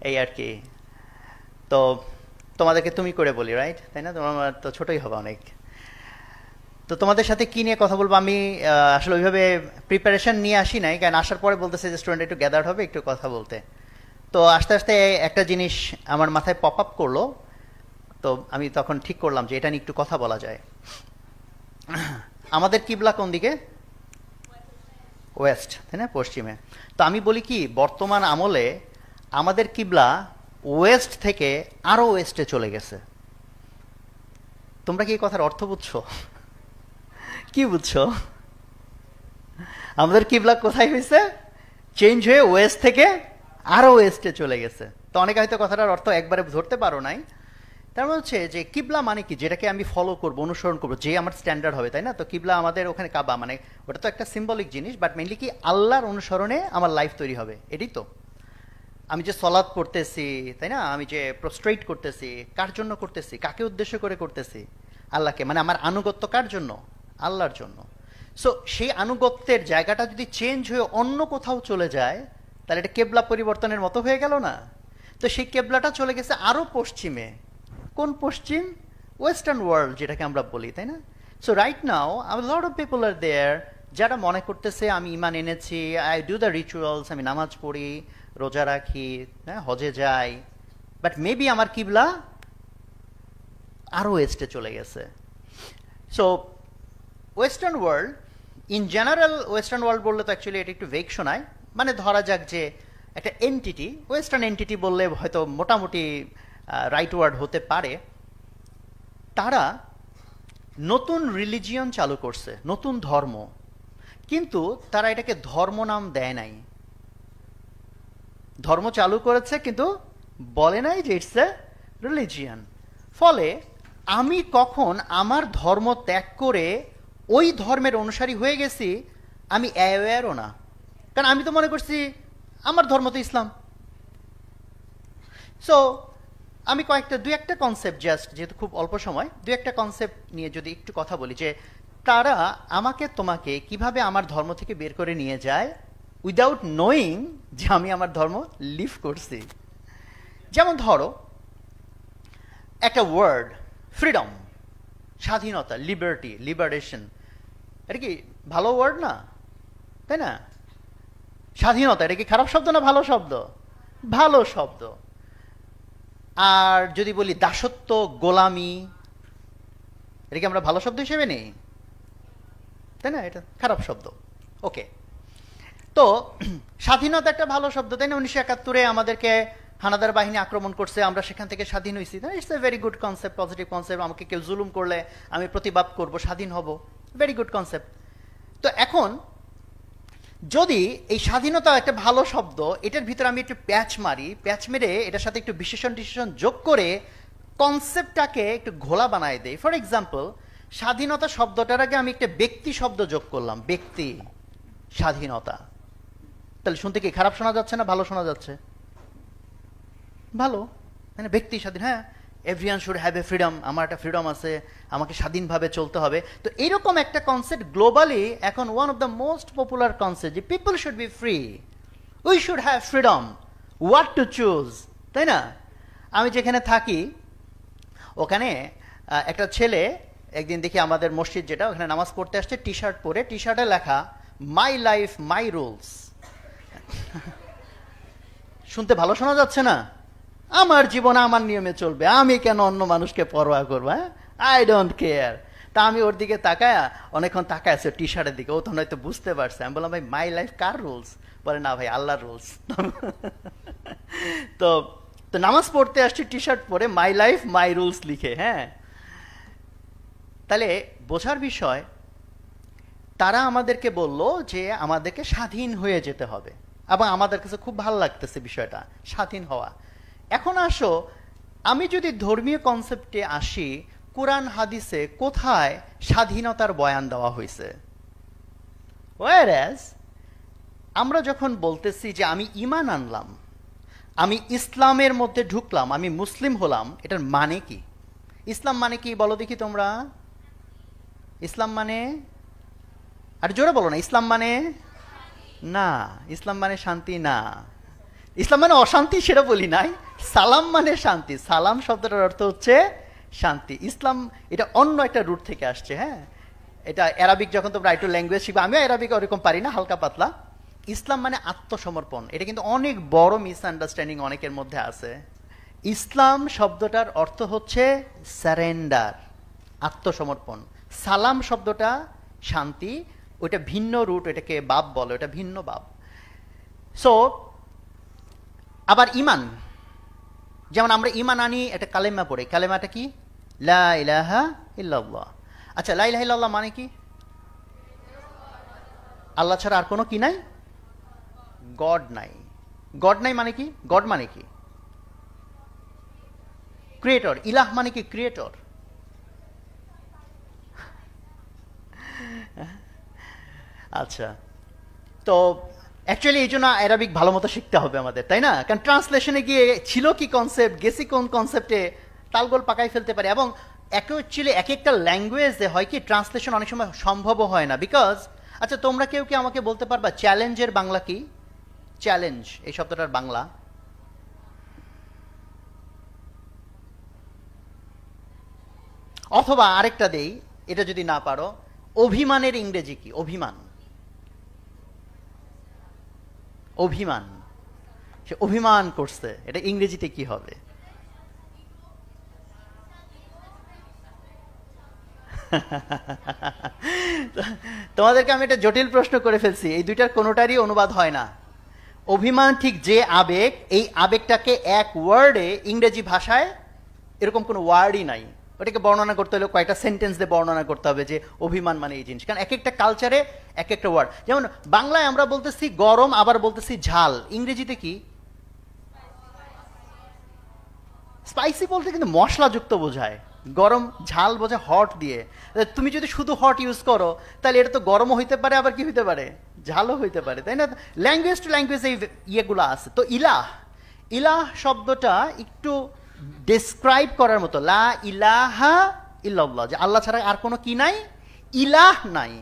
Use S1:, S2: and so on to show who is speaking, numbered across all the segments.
S1: এই আর কি। তো তোমাদেরকে তুমি করে বলি, রাইট? তাই না? তোমার তো ছোটই হবে অনেক। তো তোমাদের সাথে কি নিয়ে কথা বলবো আমি আসলে ওইভাবে প্রিপারেশন নিয়ে আসি নাই, কারণ আসার পরে বলতেছে যে স্টুডেন্ট একটু গ্যাদার্ড হবে একটু কথা বলতে। তো আস্তে আস্তে একটা জিনিস আমার মাথায় পপ আপ করলো। তো আমি তখন ঠিক করলাম যে এটা নিয়ে একটু কথা বলা যায়। আমাদের কিবলা কোন দিকে? ওয়েস্ট, তাই না? পশ্চিমে। তো আমি বলি কি, বর্তমান আমলে আমাদের কিবলা ওয়েস্ট থেকে আরো ওয়েস্টে চলে গেছে। তোমরা কি এই কথার অর্থ বুঝছো? কি বুঝছো? আমাদের কিবলা কোথায় হয়েছে? চেঞ্জ হয়ে ওয়েস্ট থেকে আরো ওয়েস্টে চলে গেছে। তো অনেকে হয়তো কথাটার অর্থ একবারে ধরতে পারো নাই। তার মানে হচ্ছে যে কিবলা মানে কি, যেটাকে আমি ফলো করব, অনুসরণ করব, যে আমার স্ট্যান্ডার্ড হবে, তাই না? তো কিবলা আমাদের ওখানে কাবা, মানে ওটা তো একটা সিম্বলিক জিনিস, বাট মেইনলি কি আল্লাহর অনুসরণে আমার লাইফ তৈরি হবে, এটাই তো। আমি যে সলাৎ করতেছি, তাই না, আমি যে প্রস্ট্রেট করতেছি, কার জন্য করতেছি, কাকে উদ্দেশ্য করে করতেছি? আল্লাহকে। মানে আমার আনুগত্য কার জন্য? আল্লাহর জন্য। সো সেই আনুগত্যের জায়গাটা যদি চেঞ্জ হয়ে অন্য কোথাও চলে যায়, তাহলে এটা কেবলা পরিবর্তনের মতো হয়ে গেল না? তো সেই কেবলাটা চলে গেছে আরো পশ্চিমে। কোন পশ্চিম? ওয়েস্টার্ন ওয়ার্ল্ড যেটাকে আমরা বলি, তাই না? So right now lot of people are there যারা মনে করতেছে আমি ইমান এনেছি, আই ডু দ্য রিচুয়ালস, আমি নামাজ পড়ি, রোজা রাখি, হ্যাঁ, হজে যাই, বাট মেবি আমার কিবলা আরো ওয়েস্টে চলে গেছে। So western world in general, western world বললে তো অ্যাকচুয়ালি এটা একটু ভেগ শোনায়। মানে ধরা যাক যে একটা এন্টিটি, ওয়েস্টার্ন এন্টিটি বললে হয়তো মোটামুটি রাইট ওয়ার্ড হতে পারে। তারা নতুন রিলিজিয়ন চালু করছে, নতুন ধর্ম, কিন্তু তারা এটাকে ধর্ম নাম দেয় নাই। ধর্ম চালু করেছে কিন্তু বলে নাই যে ইটস এ রিলিজিয়ন। ফলে আমি কখন আমার ধর্ম ত্যাগ করে ওই ধর্মের অনুসারী হয়ে গেছি আমি অ্যাওয়্যারও না। কারণ আমি তো মনে করছি আমার ধর্ম তো ইসলাম। সো আমি দুই একটা কনসেপ্ট, জাস্ট যেহেতু খুব অল্প সময়, দুই একটা কনসেপ্ট নিয়ে যদি একটু কথা বলি, যে তারা আমাকে তোমাকে কিভাবে আমার ধর্ম থেকে বের করে নিয়ে যায় উইদাউট নোয়িং যে আমি আমার ধর্ম লিভ করছি। যেমন ধরো একটা ওয়ার্ড, ফ্রিডম, স্বাধীনতা, লিবার্টি, লিবারেশন, এটা কি ভালো ওয়ার্ড না? তাই না? স্বাধীনতা এটা কি খারাপ শব্দ না ভালো শব্দ? ভালো শব্দ। আর যদি বলি দাসত্ব, গোলামি, এটা কি আমরা ভালো শব্দ হিসেবে নেই? তাই না? এটা খারাপ শব্দ। ওকে। তো স্বাধীনতা একটা ভালো শব্দ, তাই না? 1971-এ আমাদেরকে হানাদার বাহিনী আক্রমণ করছে, আমরা সেখান থেকে স্বাধীন হয়েছি। It's a very good concept, positive concept. আমাকে কেউ জুলুম করলে আমি প্রতিবাদ করব, স্বাধীন হব, ভেরি গুড কনসেপ্ট। তো এখন যদি এই স্বাধীনতা একটা ভালো শব্দ, এটার ভিতরে আমি একটু প্যাচ মারি, প্যাচ মেরে এটার সাথে একটু বিশেষণ টিশেষণ যোগ করে কনসেপ্টটাকে একটু ঘোলা বানায় দেই। ফর এক্সাম্পল, স্বাধীনতা শব্দটার আগে আমি একটা ব্যক্তি শব্দ যোগ করলাম, ব্যক্তি স্বাধীনতা। তাহলে শুনতে কি খারাপ শোনা যাচ্ছে না ভালো শোনা যাচ্ছে? ভালো, মানে ব্যক্তি স্বাধীন। হ্যাঁ, everyone should have a freedom, আমার একটা ফ্রিডম আছে, আমাকে স্বাধীনভাবে চলতে হবে। তো এইরকম একটা কনসেপ্ট গ্লোবালি এখন one of the most popular concept, যে people should be free, we should have freedom, what to choose, তাই না? আমি যেখানে থাকি ওখানে একটা ছেলে একদিন দেখি আমাদের মসজিদ যেটা, ওখানে নামাজ পড়তে আসছে, টি শার্ট পরে, টি শার্টে লেখা মাই লাইফ মাই রুলস। শুনতে ভালো শোনা যাচ্ছে না? আমার জীবন আমার নিয়মে চলবে, আমি কেন অন্য মানুষকে পরোয়া করবো? হ্যাঁ, আই ডোন্ট কেয়ার। তা আমি ওর দিকে তাকায় অনেকক্ষণ তাকায় আছে টি শার্টের দিকে, ও তখন হয়তো বুঝতে পারছে। আমি বললাম ভাই মাই লাইফ কার রুলস? বলে না ভাই আল্লাহর রুলস। তো তো নামাজ পড়তে আসছি টি শার্ট পরে, মাই লাইফ মাই রুলস লিখে। হ্যাঁ, তাহলে বোঝার বিষয়, তারা আমাদেরকে বলল যে আমাদেরকে স্বাধীন হয়ে যেতে হবে, এবং আমাদের কাছে খুব ভালো লাগতেছে বিষয়টা, স্বাধীন হওয়া। এখন আসো, আমি যদি ধর্মীয় কনসেপ্টে আসি, কোরআন হাদিসে কোথায় স্বাধীনতার বয়ান দেওয়া হয়েছে? ওয়ারএজ আমরা যখন বলতেছি যে আমি ঈমান আনলাম, আমি ইসলামের মধ্যে ঢুকলাম, আমি মুসলিম হলাম, এটার মানে কি? ইসলাম মানে কি বলো দেখি তোমরা? ইসলাম মানে, আর জোরে বলো না, ইসলাম মানে না, ইসলাম মানে শান্তি না। ইসলাম মানে অশান্তি সেটা বলি নাই, সালাম মানে শান্তি। সালাম শব্দটার অর্থ হচ্ছে শান্তি। ইসলাম এটা অন্য একটা রুট থেকে আসছে। হ্যাঁ, এটা অ্যারাবিক যখন তোমরা একটু ল্যাঙ্গুয়েজ শিখবে, আমিও অ্যারাবিক ওরকম পারি না, হালকা পাতলা। ইসলাম মানে আত্মসমর্পণ। এটা কিন্তু অনেক বড় মিসআন্ডারস্ট্যান্ডিং অনেকের মধ্যে আছে। ইসলাম শব্দটার অর্থ হচ্ছে সারেন্ডার, আত্মসমর্পণ। সালাম শব্দটা শান্তি, ওইটা ভিন্ন রুট, এটাকে বাব বলে, ওটা ভিন্ন বাব। সো আবার ইমান, যেমন আমরা ইমান আনি একটা কালেমা পড়ে, কালেমাটা কি? লা ইলাহা ইল্লাল্লাহ। আচ্ছা, লা ইলাহা ইল্লাল্লাহ মানে কি? আল্লাহ ছাড়া আর কোনো কি নাই? গড নাই। গড নাই মানে কি? গড মানে কি? ক্রিয়েটর। ইলাহ মানে কি? ক্রিয়েটর। আচ্ছা, তো অ্যাকচুয়ালি এই জন্য অ্যারাবিক ভালো মতো শিখতে হবে আমাদের, তাই না? কারণ ট্রান্সলেশনে গিয়ে ছিল কি কনসেপ্ট, গেছি কোন কনসেপ্টে, তালগোল পাকাই ফেলতে পারে। এবং অ্যাকচুয়ালি এক একটা ল্যাঙ্গুয়েজে হয় কি ট্রান্সলেশন অনেক সময় সম্ভবও হয় না, বিকজ আচ্ছা তোমরা কেউ কি আমাকে বলতে পারবা চ্যালেঞ্জের বাংলা কি? চ্যালেঞ্জ এই শব্দটার বাংলা? অথবা আরেকটা দেই, এটা যদি না পারো, অভিমানের ইংরেজি কি? অভিমান। অভিমান, সে অভিমান করছে, এটা ইংরেজিতে কি হবে? তোমাদেরকে আমি একটা জটিল প্রশ্ন করে ফেলছি, এই দুইটার কোনোটারই অনুবাদ হয় না। অভিমান ঠিক যে আবেগ, এই আবেগটাকে এক ওয়ার্ডে ইংরেজি ভাষায় এরকম কোনো ওয়ার্ডই নাই। ওটাকে বর্ণনা করতে হলে কয়েকটা সেন্টেন্স দিয়ে বর্ণনা করতে হবে যে অভিমান মানে এই জিনিস, কারণ এক একটা কালচারে এক একটা ওয়ার্ড। যেমন বাংলায় আমরা বলতেছি গরম, আবার বলতেছি ঝাল, ইংরেজিতে কি? স্পাইসি বলতে কিন্তু মশলাযুক্ত বোঝায়, গরম ঝাল বোঝায় হট দিয়ে। তুমি যদি শুধু হট ইউজ করো তাহলে এটা তো গরমও হইতে পারে, আবার কি হইতে পারে? ঝালও হইতে পারে, তাই না? ল্যাঙ্গুয়েজ টু ল্যাঙ্গুয়েজ এই ইয়েগুলো আছে। তো ইলাহ, ইলাহ শব্দটা একটু ডেসক্রাইব করার মতো, লা ইলাহা ইল্লাল্লাহ, যে আল্লাহ ছাড়া আর কোনো কি নাই? ইলাহ নাই।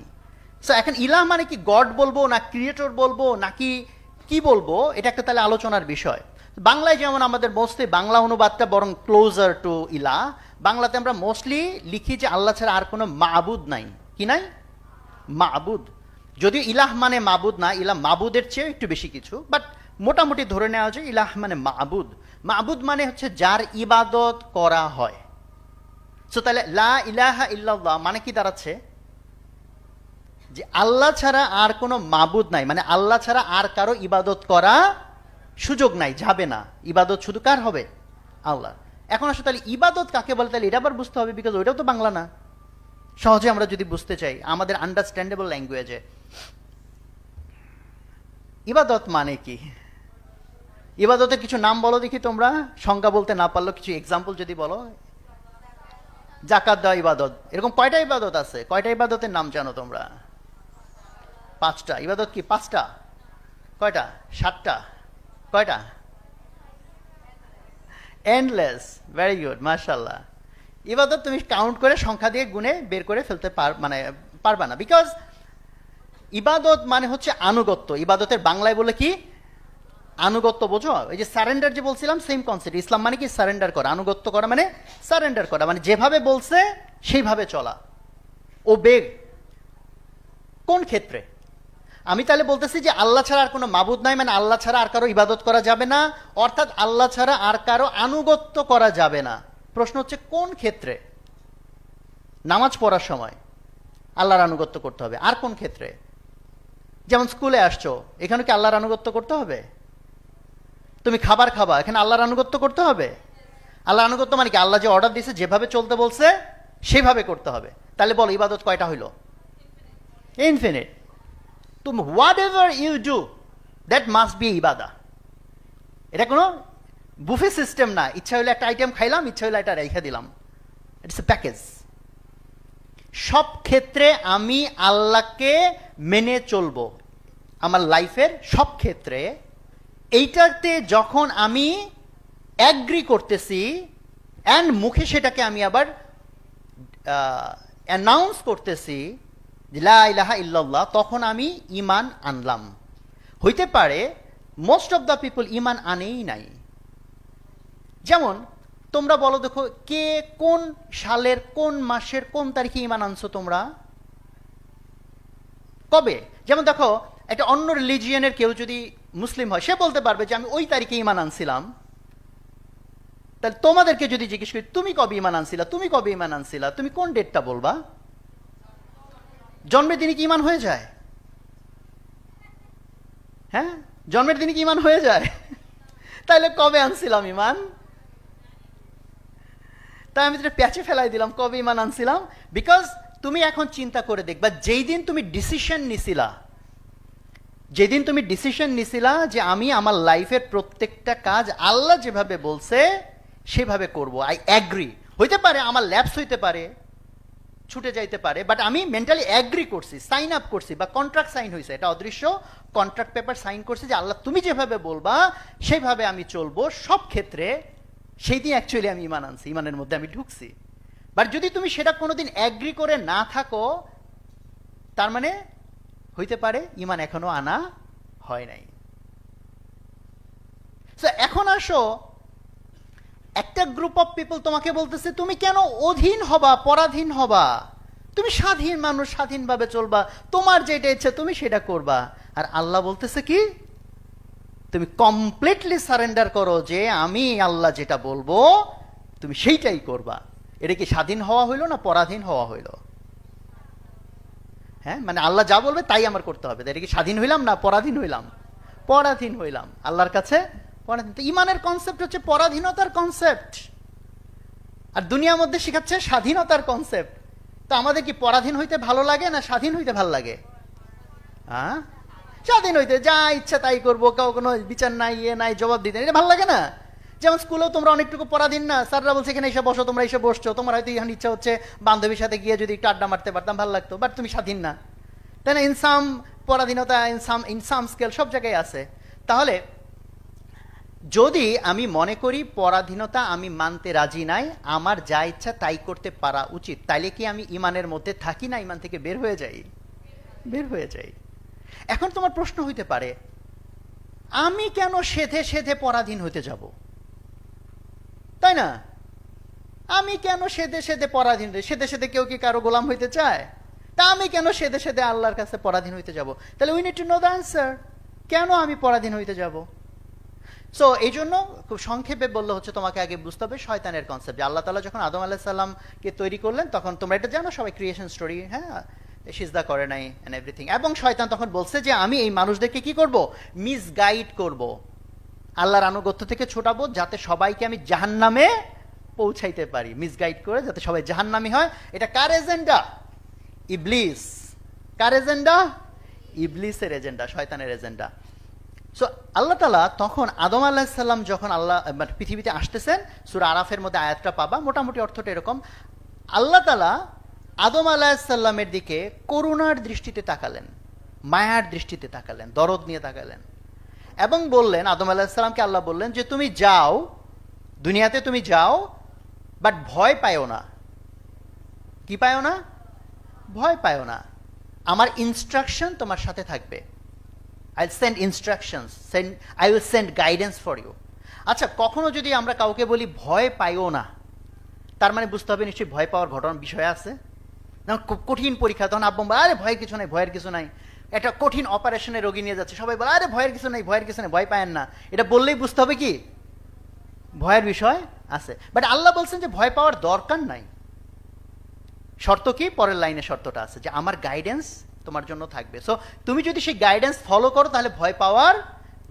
S1: সো এখন ইলাহ মানে কি? গড বলবো না ক্রিয়েটর বলবো নাকি কি বলবো, এটা একটা তাহলে আলোচনার বিষয়। বাংলায় যেমন আমাদের মোস্টলি বাংলা অনুবাদটা বরং ক্লোজার টু ইলাহ। বাংলাতে আমরা মোস্টলি লিখি যে আল্লাহ ছাড়া আর কোনো মাবুদ নাই। কি নাই? মাবুদ। যদিও ইলাহ মানে মাবুদ না, ইলাহ মাবুদের চেয়ে একটু বেশি কিছু, বাট মোটামুটি ধরে নেওয়া যায় ইলাহ মানে মাবুদ। মাবুদ মানে হচ্ছে যার ইবাদত করা হয়। সো তাহলে লা ইলাহা ইল্লাল্লাহ মানে কি দাঁড়াচ্ছে? যে আল্লাহ ছাড়া আর কোনো মাবুদ নাই, মানে আল্লাহ ছাড়া আর কারো ইবাদত করা সুযোগ নাই, যাবে না। ইবাদত শুধু কার হবে? আল্লাহ। এখন আসলে তাহলে ইবাদত কাকে বলে, তাহলে এটা আবার বুঝতে হবে, বিকজ ওইটাও তো বাংলা না। সহজে আমরা যদি বুঝতে চাই আমাদের আন্ডারস্ট্যান্ডেবল ল্যাঙ্গুয়েজে, ইবাদত মানে কি? ইবাদতের কিছু নাম বলো দেখি তোমরা, সংজ্ঞা বলতে না পারলেও কিছু এক্সাম্পল যদি বলো। জাকাত দেওয়া ইবাদত, এরকম কয়টা ইবাদত আছে? কয়টা ইবাদতের নাম জানো তোমরা? 5টা। ইবাদত কি 5টা? কয়টা? 7টা? কয়টা? এন্ডলেস। ভেরি গুড, মাশাআল্লাহ। ইবাদত তুমি কাউন্ট করে সংখ্যা দিয়ে গুণে বের করে ফেলতে পারবা না, বিকজ ইবাদত মানে হচ্ছে আনুগত্য। ইবাদতের বাংলায় বলে কি? আনুগত্য। বোঝো? এই যে সারেন্ডার যে বলছিলাম, সেম কনসেপ্ট। ইসলাম মানে কি? সারেন্ডার করা। আনুগত্য করা মানে সারেন্ডার করা, মানে যেভাবে বলছে সেইভাবে চলা। ও বেগ কোন ক্ষেত্রে? আমি তাহলে বলতেছি যে আল্লাহ ছাড়া আর কোনো মাবুদ নাই, মানে আল্লাহ ছাড়া আর কারো ইবাদত করা যাবে না, অর্থাৎ আল্লাহ ছাড়া আর কারো আনুগত্য করা যাবে না। প্রশ্ন হচ্ছে কোন ক্ষেত্রে? নামাজ পড়ার সময় আল্লাহর আনুগত্য করতে হবে। আর কোন ক্ষেত্রে? যেমন স্কুলে আসছো, এখানে কি আল্লাহর আনুগত্য করতে হবে? তুমি খাবার খাবা, এখানে আল্লাহর আনুগত্য করতে হবে? আল্লাহর আনুগত্য মানে কি? আল্লাহ যে অর্ডার দিয়েছে, যেভাবে চলতে বলছে সেভাবে করতে হবে। তাহলে বলো ইবাদত কয়টা হইল? ইনফিনিট। তুমি whatever you do that must be ইবাদা। এটা কোনো বুফে সিস্টেম না, ইচ্ছা হইলে একটা আইটেম খাইলাম, ইচ্ছা হইলে এটা রেখে দিলাম। It's a package. সব ক্ষেত্রে আমি আল্লাহকে মেনে চলবো আমার লাইফের সব ক্ষেত্রে। এইটাতে যখন আমি অ্যাগ্রি করতেছি অ্যান্ড মুখে সেটাকে আমি আবার অ্যানাউন্স করতেছি লা ইলাহা ইল্লাল্লাহ, তখন আমি ঈমান আনলাম। হইতে পারে মোস্ট অফ দ্য পিপল ইমান আনেই নাই। যেমন তোমরা বলো দেখো, কে কোন সালের কোন মাসের কোন তারিখে ইমান আনছো তোমরা? কবে? যেমন দেখো, একটা অন্য রিলিজিয়নের কেউ যদি মুসলিম হয়, সে বলতে পারবে যে আমি ওই তারিখে ইমান আনছিলাম। তাহলে তোমাদেরকে যদি জিজ্ঞেস করি তুমি কবে ইমান আনছিলা, তুমি কবে ইমান আনছিলা, তুমি কোন ডেটটা বলবা? জন্মের দিনে কি ইমান হয়ে যায়? হ্যাঁ, জন্মের দিনে কি ইমান হয়ে যায়? তাহলে কবে আনছিলাম ইমান? তাই আমি যেটা প্যাচে ফেলাই দিলাম, কবে ইমান আনছিলাম। বিকজ তুমি এখন চিন্তা করে দেখবা, যেই দিন তুমি ডিসিশন নিছিলা, যেদিন তুমি ডিসিশন নিছিলা যে আমি আমার লাইফের প্রত্যেকটা কাজ আল্লাহ যেভাবে বলছে সেভাবে করব, আই অ্যাগ্রি। হইতে পারে আমার ল্যাপস হইতে পারে, ছুটে যাইতে পারে, বাট আমি মেন্টালি অ্যাগ্রি করছি, সাইন আপ করছি, বা কন্ট্রাক্ট সাইন হয়েছে, এটা অদৃশ্য কন্ট্রাক্ট পেপার সাইন করছি যে আল্লাহ তুমি যেভাবে বলবা সেইভাবে আমি চলবো সব ক্ষেত্রে। সেই দিন অ্যাকচুয়ালি আমি ইমান আনছি, ইমানের মধ্যে আমি ঢুকছি। বাট যদি তুমি সেটা কোনোদিন অ্যাগ্রি করে না থাকো, তার মানে হইতে পারে ইমান এখনো আনা হয় নাই। এখন আসো, একটা গ্রুপ অফ পিপল তোমাকে বলতেছে তুমি কেন অধীন হবা, পরাধীন হবা? তুমি স্বাধীন মানুষ, স্বাধীনভাবে চলবা, তোমার যেটা ইচ্ছে তুমি সেটা করবা। আর আল্লাহ বলতেছে কি, তুমি কমপ্লিটলি সারেন্ডার করো যে আমি আল্লাহ যেটা বলবো তুমি সেইটাই করবা। এটা কি স্বাধীন হওয়া হইলো না পরাধীন হওয়া হইলো? হ্যাঁ, মানে আল্লাহ যা বলবে তাই আমার করতে হবে। এটা কি স্বাধীন হইলাম না পরাধীন হইলাম? পরাধীন হইলাম আল্লাহর কাছে, পরাধীন। ইমানের কনসেপ্ট হচ্ছে পরাধীনতার কনসেপ্ট, আর দুনিয়ার মধ্যে শেখাচ্ছে স্বাধীনতার কনসেপ্ট। তো আমাদের কি পরাধীন হইতে ভালো লাগে না স্বাধীন হইতে ভালো লাগে? হ্যাঁ, স্বাধীন হইতে যা ইচ্ছা তাই করবো, কাউ কোনো বিচার নাই, ইয়ে নাই, জবাব দিতে, এটা ভালো লাগে না? যেমন স্কুলেও তোমরা অনেকটুকু পরাধীন না, স্যাররা বলছে এখানে এসে বসো, তোমরা এসে বসছো, তোমার হয়তো এখন ইচ্ছা হচ্ছে বান্ধবীর সাথে গিয়ে যদি একটু আড্ডা মারতে পারতাম ভালো লাগতো, বাট তুমি স্বাধীন না, তাই না? ইনসাম পরাধীনতা ইনসাম স্কেল সব জায়গায় আছে। তাহলে যদি আমি মনে করি পরাধীনতা আমি মানতে রাজি নাই, আমার যা ইচ্ছা তাই করতে পারা উচিত, তাইলে কি আমি ইমানের মধ্যে থাকি না ইমান থেকে বের হয়ে যাই? বের হয়ে যাই। এখন তোমার প্রশ্ন হইতে পারে, আমি কেন সেধে সেধে পরাধীন হইতে যাব? তাই না? আমি কেন সেধে সেধে পরাধীন? সেধে সেধে কেউ কি কারো গোলাম হইতে চায়? তা আমি কেন সেধে সেধে আল্লাহর কাছে পরাধীন হইতে যাব? তাহলে we need to know the answer, কেন আমি পরাধীন হইতে যাব? সো এই জন্য খুব সংক্ষেপে বললে হচ্ছে, তোমাকে আগে বুঝতে হবে শয়তানের কনসেপ্ট। আল্লাহ তাআলা যখন আদম আলাইহিস সালামকে তৈরি করলেন, তখন তোমরা এটা জানো সবাই, ক্রিয়েশন স্টোরি, হ্যাঁ, সিজদা করে নাই এন্ড এভরিথিং। এবং শয়তান তখন বলছে যে আমি এই মানুষদেরকে কি করব? মিসগাইড করব, আল্লাহর আনুগত্য থেকে ছোটাবো, যাতে সবাইকে আমি জাহান্নামে পৌঁছাইতে পারি, মিসগাইড করে যাতে সবাই জাহান্নামী হয়। এটা কার এজেন্ডা? ইবলিস। কার এজেন্ডা? ইবলিসের এজেন্ডা, শয়তানের এজেন্ডা। সো আল্লাহ তাআলা তখন আদম আলাইহিস সালাম যখন আল্লাহ পৃথিবীতে আসতেছেন, সূরা আরাফের মধ্যে আয়াতটা পাবা, মোটামুটি অর্থটা এরকম। আল্লাহ তাআলা আদম আলাইহিস সালামের দিকে করুণার দৃষ্টিতে তাকালেন, মায়ার দৃষ্টিতে তাকালেন, দরদ নিয়ে তাকালেন, এবং বললেন, আদম আলাইহিস সালামকে আল্লাহ বললেন যে তুমি যাও, দুনিয়াতে তুমি যাও, বাট ভয় পায়ও না। কি পায়ও না? ভয় পায়ও না। আমার ইনস্ট্রাকশন তোমার সাথে থাকবে। I'll send instructions, I will send guidance for you. আচ্ছা, কখনো যদি আমরা কাউকে বলি ভয় পাইও না, তার মানে বুঝতে হবে নিশ্চয়ই ভয় পাওয়ার ঘটনার বিষয় আছে। খুব কঠিন পরীক্ষা, তখন আব্বা বলে আরে ভয়ের কিছু নাই, ভয়ের কিছু নাই। একটা কঠিন অপারেশনে রোগী নিয়ে যাচ্ছে, সবাই বলে আরে ভয়ের কিছু নাই, ভয়ের কিছু নাই, ভয় পায়েন না। এটা বললেই বুঝতে হবে কি ভয়ের বিষয় আছে। বাট আল্লাহ বলছেন যে ভয় পাওয়ার দরকার নাই। শর্ত কি? পরের লাইনে শর্তটা আছে যে আমার গাইডেন্স তোমার জন্য থাকবে। সো তুমি যদি সেই গাইডেন্স ফলো করো তাহলে ভয় পাওয়ার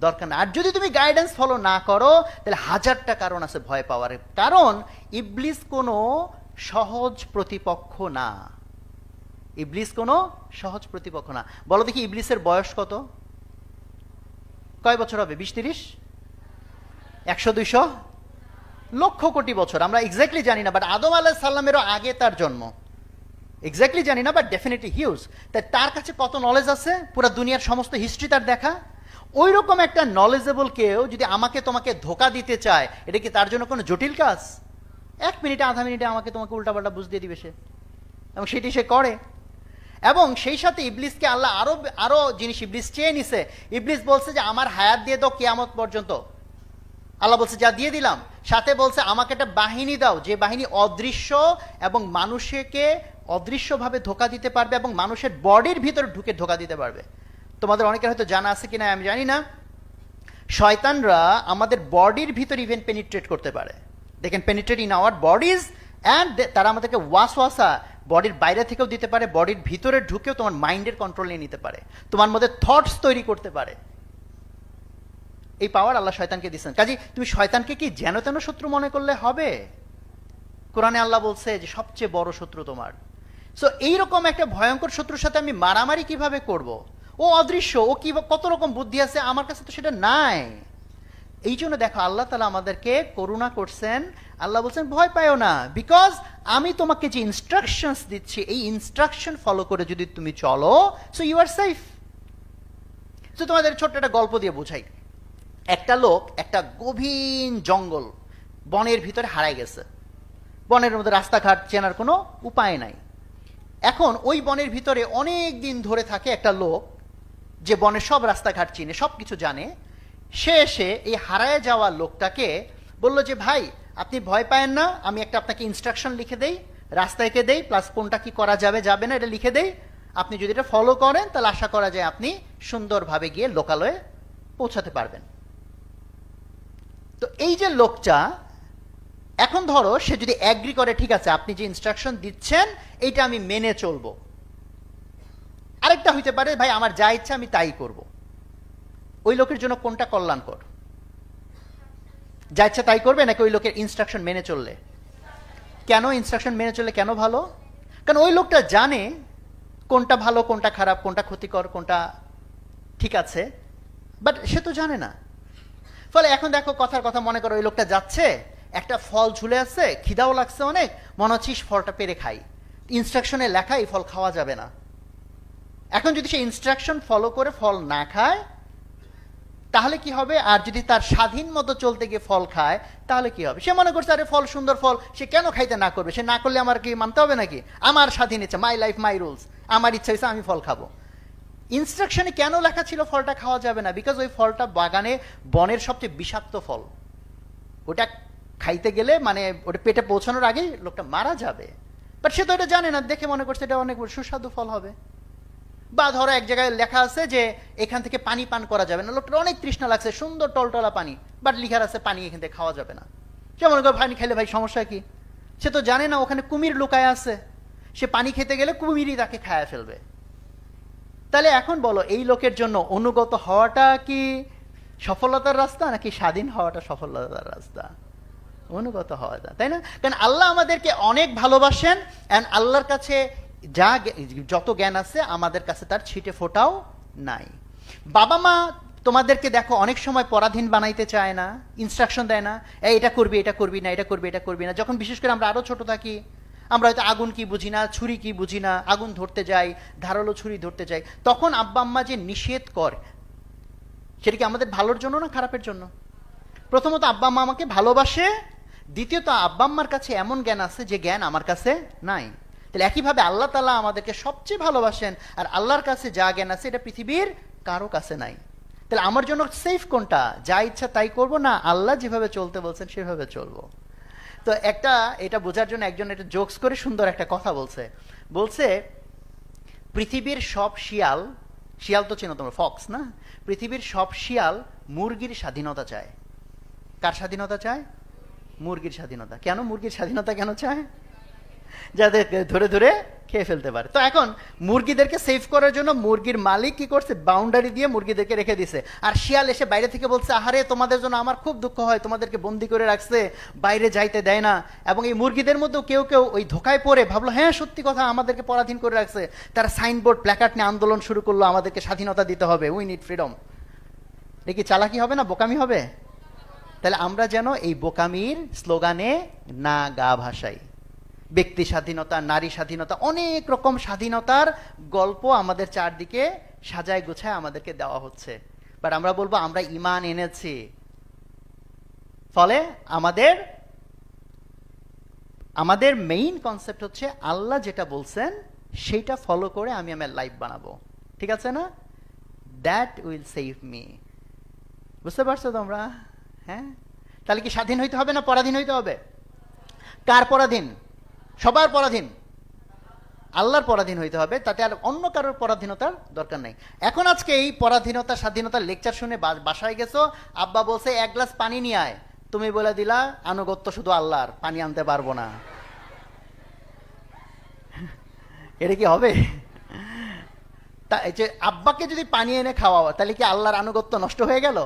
S1: দরকার না। আর যদি তুমি গাইডেন্স ফলো না করো তাহলে হাজারটা কারণ আছে ভয় পাওয়ার। কারণ ইবলিস কোনো সহজ প্রতিপক্ষ না। ইবলিস কোনো সহজ প্রতিপক্ষ না। বলো দেখি ইবলিসের বয়স কত? কয় বছর হবে? 20-30? 100-200? লক্ষ কোটি বছর। আমরা এক্স্যাক্টলি জানি না, বাট আদম আলাইহিস সালামেরও আগে তার জন্ম। এক্স্যাক্টলি জানি না, বাট ডেফিনেটলি হিউজ। তাই তার কাছে কত নলেজ আছে, পুরো দুনিয়ার সমস্ত হিস্ট্রি তার দেখা। ওই রকম একটা নলেজেবল কেউ যদি আমাকে তোমাকে ধোকা দিতে চায়, এটা কি তার জন্য কোনো জটিল কাজ? 1 মিনিটে, আধা মিনিটে আমাকে তোমাকে উল্টাপাল্টা বুঝ দিয়ে দিবে সে, এবং সেটি সে করে। এবং সেই সাথে ইবলিসকে আল্লাহ আরো আরো জিনিস ইবলিস চেয়ে নিছে। ইবলিস বলছে যে আমার হায়াত দিয়ে দাও কিয়ামত পর্যন্ত। আল্লাহ বলছে যা দিয়ে দিলাম। সাথে বলছে আমাকে একটা বাহিনী দাও, যে বাহিনী অদৃশ্য এবং মানুষকে অদৃশ্যভাবে ধোঁকা দিতে পারবে এবং মানুষের বডির ভিতরে ঢুকে ধোঁকা দিতে পারবে। তোমাদের অনেকের হয়তো জানা আছে কিনা আমি জানি না, শয়তানরা আমাদের বডির ভিতর ইভেন পেনিট্রেট করতে পারে। They can penetrate in our bodies and তারা আমাদেরকে ওয়াসওয়াসা বডির বাইরে থেকেও দিতে পারে, বডির ভিতরে ঢুকেও তোমার মাইন্ডের কন্ট্রোল নিয়ে নিতে পারে, তোমার মধ্যে থটস তৈরি করতে পারে। এই পাওয়ার আল্লাহ শয়তানকে দিচ্ছেন। কাজে তুমি শয়তানকে কি যেন তেন শত্রু মনে করলে হবে? কোরআনে আল্লাহ বলছে যে সবচেয়ে বড় শত্রু তোমার। সো এইরকম একটা ভয়ঙ্কর শত্রুর সাথে আমি মারামারি কিভাবে করব? ও অদৃশ্য, ও কি কত রকম বুদ্ধি আছে, আমার কাছে তো সেটা নাই। এই জন্য দেখো আল্লাহ তাআলা আমাদেরকে করুণা করছেন। আল্লাহ বলছেন ভয় পাইও না, বিকজ আমি তোমাকে যে ইনস্ট্রাকশনস দিচ্ছি এই ইনস্ট্রাকশন ফলো করে যদি তুমি চলো, so you are safe. So তোমাদের ছোট্ট একটা গল্প দিয়ে বোঝাই। একটা লোক একটা গভীর জঙ্গল বনের ভিতরে হারায় গেছে। বনের মধ্যে রাস্তাঘাট চেনার কোনো উপায় নাই। এখন ওই বনের ভিতরে অনেক দিন ধরে থাকে একটা লোক, যে বনের সব রাস্তাঘাট চিনে, সব কিছু জানে। সে এসে এই হারায় যাওয়া লোকটাকে বলল যে ভাই আপনি ভয় পায়েন না, আমি একটা আপনাকে ইনস্ট্রাকশন লিখে দেই, রাস্তায় এঁকে দেই, প্লাস কোনটা কি করা যাবে যাবে না এটা লিখে দেই। আপনি যদি এটা ফলো করেন তাহলে আশা করা যায় আপনি সুন্দরভাবে গিয়ে লোকালয়ে পৌঁছাতে পারবেন। তো এই যে লোকটা, এখন ধরো সে যদি অ্যাগ্রি করে ঠিক আছে আপনি যে ইনস্ট্রাকশন দিচ্ছেন এইটা আমি মেনে চলবো। আরেকটা হইতে পারে ভাই আমার যা ইচ্ছা আমি তাই করব। ওই লোকের জন্য কোনটা কল্যাণকর? যা ইচ্ছা তাই করবে নাকি ওই লোকের ইনস্ট্রাকশন মেনে চললে? কেন ইনস্ট্রাকশন মেনে চললে কেন ভালো? কারণ ওই লোকটা জানে কোনটা ভালো কোনটা খারাপ, কোনটা ক্ষতিকর কোনটা ঠিক আছে, বাট সে তো জানে না। ফলে এখন দেখো কথার কথা মনে করো ওই লোকটা যাচ্ছে, একটা ফল ঝুলে আছে, খিদাও লাগছে অনেক, মনে হচ্ছে ফলটা পেরে খাই। ইনস্ট্রাকশনে লেখা এই ফল খাওয়া যাবে না। এখন যদি সে ইনস্ট্রাকশন ফলো করে ফল না খায় তাহলে কি হবে? আর যদি তার স্বাধীন মতো চলতে গিয়ে ফল খায় তাহলে কি হবে? সে মনে করছে আরে ফল সুন্দর ফল, সে কেন খাইতে না করবে? সে না করলে আমার কি মানতে হবে নাকি? আমার স্বাধীন ইচ্ছা, মাই লাইফ মাই রুলস, আমার ইচ্ছা হয়েছে আমি ফল খাবো। ইনস্ট্রাকশনে কেন লেখা ছিল ফলটা খাওয়া যাবে না? বিকজ ওই ফলটা বাগানে বনের সবচেয়ে বিষাক্ত ফল, ওটা খাইতে গেলে মানে ওটা পেটে পৌঁছানোর আগেই লোকটা মারা যাবে। বাট সে তো এটা জানে না, দেখে মনে করছে এটা অনেক সুস্বাদু ফল হবে। বা ধরো এক জায়গায় লেখা আছে যে এখান থেকে পানি পান করা যাবে না, লোকটার অনেক তৃষ্ণা লাগছে, সুন্দর টলটলা পানি, বাট লিখার আছে পানি এখান থেকে খাওয়া যাবে না। সে মনে করে পানি খেলে ভাই সমস্যা কি? সে তো জানে না ওখানে কুমির লুকায় আছে, সে পানি খেতে গেলে কুমিরই তাকে খায়া ফেলবে। তাহলে এখন বলো এই লোকের জন্য অনুগত হওয়াটা কি সফলতার রাস্তা নাকি স্বাধীন হওয়াটা সফলতার রাস্তা? অনুগত হওয়াটা, তাই না? কারণ আল্লাহ আমাদেরকে অনেক ভালোবাসেন, এন্ড আল্লাহর কাছে যা যত জ্ঞান আছে আমাদের কাছে তার ছিটে ফোটাও নাই। বাবা মা তোমাদেরকে দেখো অনেক সময় পরাধীন বানাইতে চায় না, ইনস্ট্রাকশন দেয় না, এটা করবি এটা করবি না, এটা করবি এটা করবি না। যখন বিশেষ করে আমরা আরো ছোট থাকি, আমরা হয়তো আগুন কি বুঝি না, ছুরি কি বুঝি না, আগুন ধরতে যাই, ধারালো ছুরি ধরতে যাই, তখন আব্বা আম্মা যে নিষেধ করে সেটা কি আমাদের ভালোর জন্য না খারাপের জন্য? প্রথমত আব্বা আম্মা আমাকে ভালোবাসে, দ্বিতীয়ত আব্বা আম্মার কাছে এমন জ্ঞান আছে যে জ্ঞান আমার কাছে নাই। তাহলে একইভাবে আল্লাহ তাআলা আমাদেরকে সবচেয়ে ভালোবাসেন, আর আল্লাহর কাছে যা জ্ঞান আছে এটা পৃথিবীর কারো কাছে নাই। তাহলে আমার জন্য সেফ কোনটা? যা ইচ্ছা তাই করব, না আল্লাহ যেভাবে চলতে বলছেন সেভাবে চলবো? তো এটা বোঝার জন্য একজন এটা জোকস করে সুন্দর একটা কথা বলছে পৃথিবীর সব শিয়াল, শিয়াল তো চেনো তোমরা, ফক্স না? পৃথিবীর সব শিয়াল মুরগির স্বাধীনতা চায়। কার স্বাধীনতা চায়? মুরগির স্বাধীনতা। কেন মুরগির স্বাধীনতা কেন চায়? যাতে ধরে ধরে খেয়ে ফেলতে পারে। তো এখন মুরগিদেরকে সেভ করার জন্য মুরগির মালিক কি করছে? বাউন্ডারি দিয়ে মুরগিদেরকে রেখে দিছে। আর শিয়াল এসে বাইরে থেকে বলছে আহারে তোমাদের জন্য আমার খুব দুঃখ হয়, তোমাদেরকে বন্দি করে রাখছে, বাইরে যাইতে দেয় না। এবং এই মুরগিদের মধ্যেও কেউ কেউ ওই ধোকায় পড়ে ভাবলো হ্যাঁ সত্যি কথা, আমাদেরকে পরাধীন করে রাখছে। তারা সাইনবোর্ড প্ল্যাকার্ড নিয়ে আন্দোলন শুরু করলো, আমাদেরকে স্বাধীনতা দিতে হবে, উই নিড ফ্রিডম। এটা কি চালাকি হবে না বোকামি হবে? তাহলে আমরা যেন এই বোকামির স্লোগানে না গা ভাসাই। ব্যক্তি স্বাধীনতা, নারী স্বাধীনতা, অনেক রকম স্বাধীনতার গল্প আমাদের চারদিকে সাজায় গোছায় আমাদেরকে দেওয়া হচ্ছে। বাট আমরা বলবো আমরা ঈমান এনেছি। ফলে আমাদের মেইন কনসেপ্ট হচ্ছে আল্লাহ যেটা বলছেন সেইটা ফলো করে আমি আমার লাইফ বানাবো, ঠিক আছে না? That will save me. বুঝতে পারছো তোমরা? হ্যাঁ, তাহলে কি স্বাধীন হইতে হবে না পরাধীন হইতে হবে? কার পরাধীন? সবার পরাধীন, আল্লাহর পরাধীন হইতে হবে, তাতে আর অন্য কারোর পরাধীনতার দরকার নেই। এখন আজকে এই পরাধীনতা স্বাধীনতার লেকচার শুনে বাসায় গেছো, আব্বা বলছে 1 গ্লাস পানি নিয়ে আয়, তুমি বলে দিলা আনুগত্য শুধু আল্লাহর, পানি আনতে পারবো না। এটা কি হবে? তা এই যে আব্বাকে যদি পানি এনে খাওয়াও, তাহলে কি আল্লাহর আনুগত্য নষ্ট হয়ে গেল?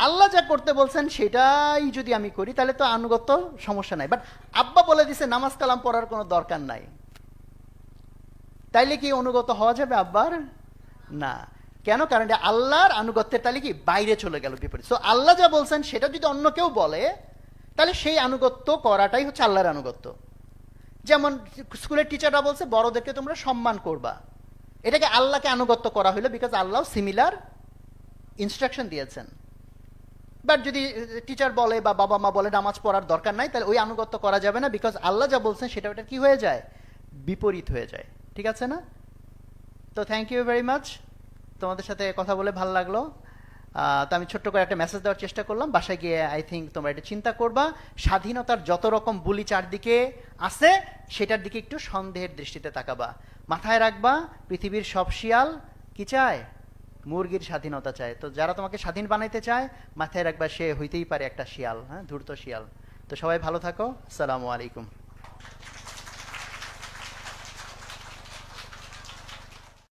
S1: আল্লাহ যা করতে বলছেন সেটাই যদি আমি করি তাহলে তো আনুগত্য সমস্যা নাই। বাট আব্বা বলে দিছে নামাজ কালাম পড়ার কোনো দরকার নাই, তাইলে কি অনুগত হওয়া যাবে আব্বার? না। কেন? কারণ এটা আল্লাহর আনুগত্যের তাহলে কি বাইরে চলে গেল, বিপরীত। সো আল্লাহ যা বলছেন সেটা যদি অন্য কেউ বলে তাহলে সেই আনুগত্য করাটাই হচ্ছে আল্লাহর আনুগত্য। যেমন স্কুলের টিচাররা বলছে বড়দেরকে তোমরা সম্মান করবা, এটাকে আল্লাহকে আনুগত্য করা হলো, বিকজ আল্লাহ সিমিলার ইনস্ট্রাকশন দিয়েছেন। বাট যদি টিচার বলে বা বাবা মা বলে নামাজ পড়ার দরকার নাই, তাহলে ওই আনুগত্য করা যাবে না, বিকজ আল্লাহ যা বলছেন সেটা ওটা কি হয়ে যায়? বিপরীত হয়ে যায়, ঠিক আছে না? তো থ্যাংক ইউ ভেরি মাচ, তোমাদের সাথে কথা বলে ভালো লাগলো। তো আমি ছোট্ট করে একটা মেসেজ দেওয়ার চেষ্টা করলাম, বাসায় গিয়ে আই থিঙ্ক তোমরা এটা চিন্তা করবা, স্বাধীনতার যত রকম বুলি চারদিকে আছে সেটার দিকে একটু সন্দেহের দৃষ্টিতে তাকাবা। মাথায় রাখবা পৃথিবীর সব শিয়াল কি চায়? মুরগির স্বাধীনতা চায়। তো যারা তোমাকে স্বাধীন বানাইতে চায় মাথায় রাখবা সে হইতেই পারে একটা শিয়াল, হ্যাঁ, ধূর্ত শিয়াল। তো সবাই ভালো থাকো, আসসালামু আলাইকুম।